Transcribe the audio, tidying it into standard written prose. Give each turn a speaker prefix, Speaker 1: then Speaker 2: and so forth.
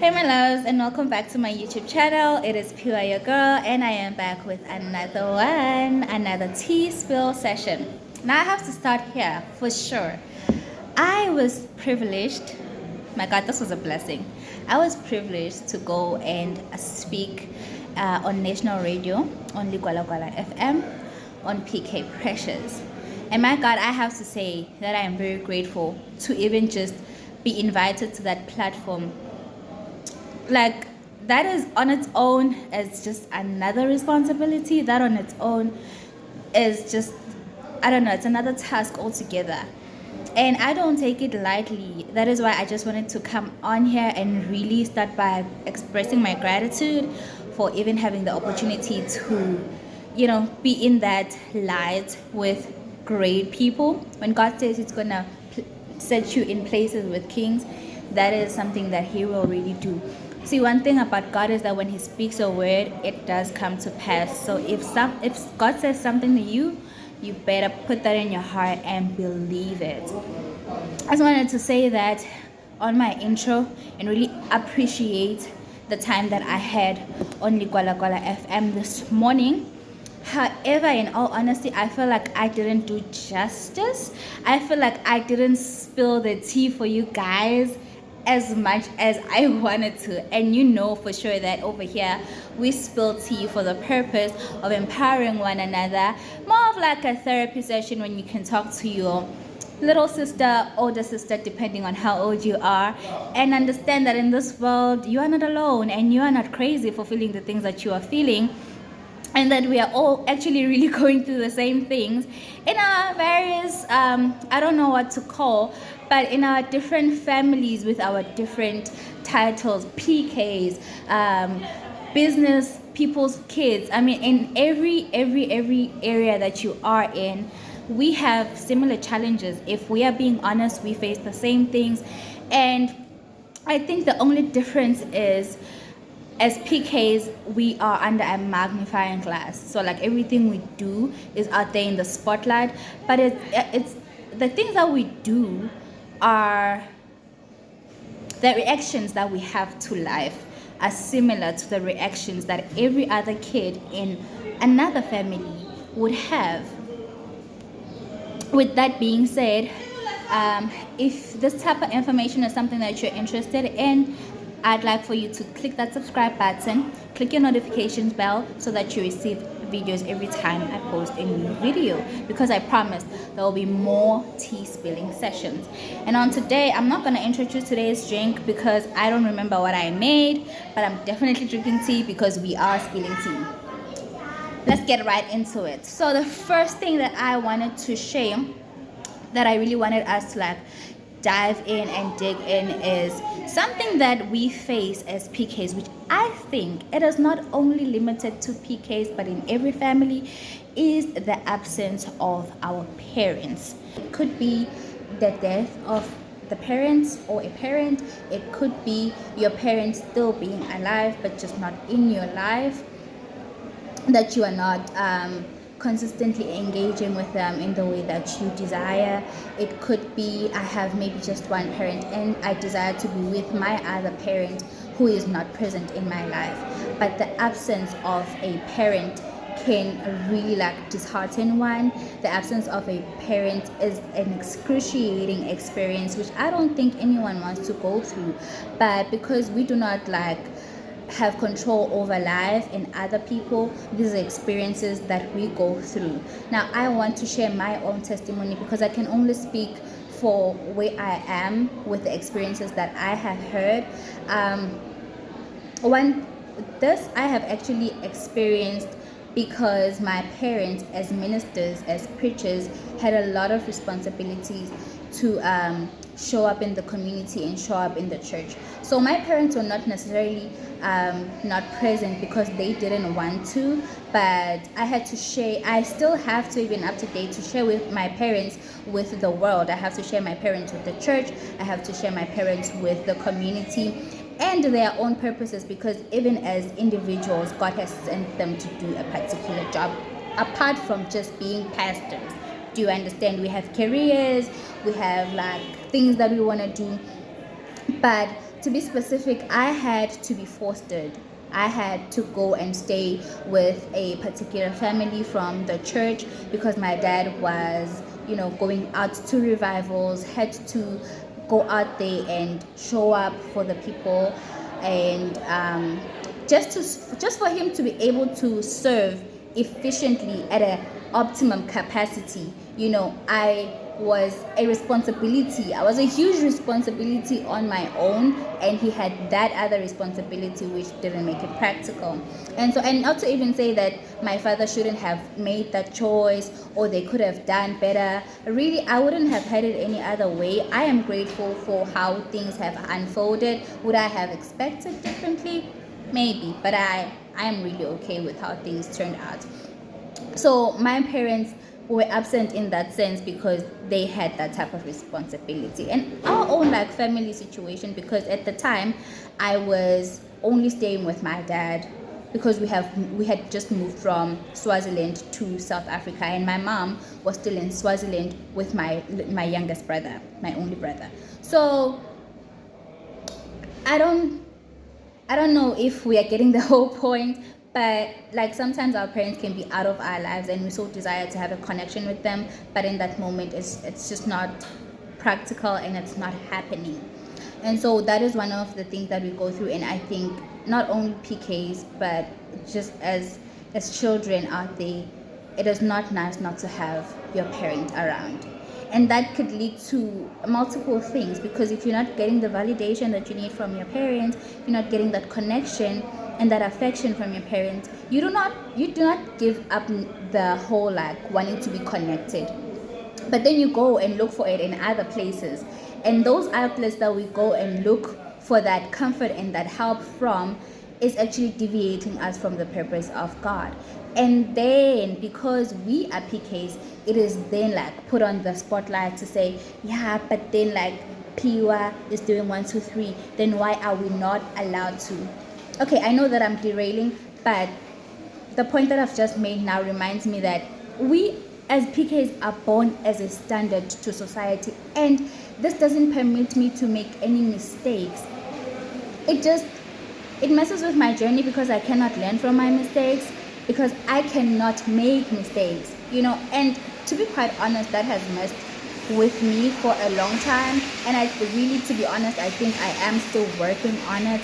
Speaker 1: Hey my loves, and welcome back to my YouTube channel. It is Pure your girl, and I am back with another tea spill session. Now I have to start here for sure. I was privileged. My God, this was a blessing. I was privileged to go and speak on national radio, on Ligwalagwala FM, on PK Precious. And my God, I have to say that I am very grateful to even just be invited to that platform. Like, that is on its own as just another responsibility. That on its own is just, I don't know, it's another task altogether. And I don't take it lightly. That is why I just wanted to come on here and really start by expressing my gratitude for even having the opportunity to, be in that light with great people. When God says He's going to set you in places with kings, that is something that He will really do. See, one thing about God is that when He speaks a word, it does come to pass. So if God says something to you, you better put that in your heart and believe it. I just wanted to say that on my intro and really appreciate the time that I had on Ligwalagwala FM this morning. However, in all honesty, I feel like I didn't do justice. I feel like I didn't spill the tea for you guys as much as I wanted to. And you know for sure that over here we spill tea for the purpose of empowering one another, more of like a therapy session when you can talk to your little sister, older sister, depending on how old you are, and understand that in this world you are not alone and you are not crazy for feeling the things that you are feeling, and that we are all actually really going through the same things in our various, I don't know what to call, but in our different families with our different titles, PKs, business people's kids. I mean, in every area that you are in, we have similar challenges. If we are being honest, we face the same things. And I think the only difference is, as PKs, we are under a magnifying glass. So like everything we do is out there in the spotlight. But it's the things that we do are the reactions that we have to life are similar to the reactions that every other kid in another family would have. With that being said, if this type of information is something that you're interested in, I'd like for you to click that subscribe button, click your notifications bell so that you receive videos every time I post a new video, because I promise there will be more tea spilling sessions. And on today, I'm not going to introduce today's drink because I don't remember what I made, but I'm definitely drinking tea because we are spilling tea. Let's get right into it. So the first thing that I wanted to share, that I really wanted us to dive in and dig in, is something that we face as PKs, which I think it is not only limited to PKs but in every family, is the absence of our parents. It could be the death of the parents or a parent. It could be your parents still being alive but just not in your life, that you are not consistently engaging with them in the way that you desire. It could be I have maybe just one parent and I desire to be with my other parent who is not present in my life. But the absence of a parent can really dishearten one. The absence of a parent is an excruciating experience which I don't think anyone wants to go through. But because we do not have control over life and other people, these are experiences that we go through. Now I want to share my own testimony because I can only speak for where I am with the experiences that I have heard. This I have actually experienced because my parents as ministers, as preachers, had a lot of responsibilities to show up in the community and show up in the church. So my parents were not necessarily not present because they didn't want to, but I had to share. I still have to, even up to date, to share with my parents with the world. I have to share my parents with the church. I have to share my parents with the community and their own purposes, because even as individuals, God has sent them to do a particular job apart from just being pastors. Do you understand? We have careers, we have things that we want to do, but To be specific, I had to be fostered. I had to go and stay with a particular family from the church because my dad was, going out to revivals, had to go out there and show up for the people, and just for him to be able to serve efficiently at an optimum capacity. I was a responsibility. I was a huge responsibility on my own, and he had that other responsibility which didn't make it practical. And not to even say that my father shouldn't have made that choice or they could have done better. Really, I wouldn't have had it any other way. I am grateful for how things have unfolded. Would I have expected differently? Maybe, but I am really okay with how things turned out. So my parents were absent in that sense because they had that type of responsibility, and our own family situation, because at the time I was only staying with my dad because we had just moved from Swaziland to South Africa, and my mom was still in Swaziland with my youngest brother, my only brother. So I don't know if we are getting the whole point, but sometimes our parents can be out of our lives and we so desire to have a connection with them, but in that moment it's just not practical and it's not happening. And so that is one of the things that we go through, and I think not only PKs but just as children out there, it is not nice not to have your parent around. And that could lead to multiple things, because if you're not getting the validation that you need from your parents, you're not getting that connection and that affection from your parents, you do not give up the whole wanting to be connected. But then you go and look for it in other places, and those outlets that we go and look for that comfort and that help from is actually deviating us from the purpose of God. And then because we are PKs, it is then put on the spotlight to say, yeah, but then Piwa is doing 1, 2, 3, then why are we not allowed to? Okay, I know that I'm derailing, but the point that I've just made now reminds me that we as PKs are born as a standard to society, and this doesn't permit me to make any mistakes. It messes with my journey because I cannot learn from my mistakes, because I cannot make mistakes, and to be quite honest, that has messed with me for a long time, and I really, to be honest, I think I am still working on it.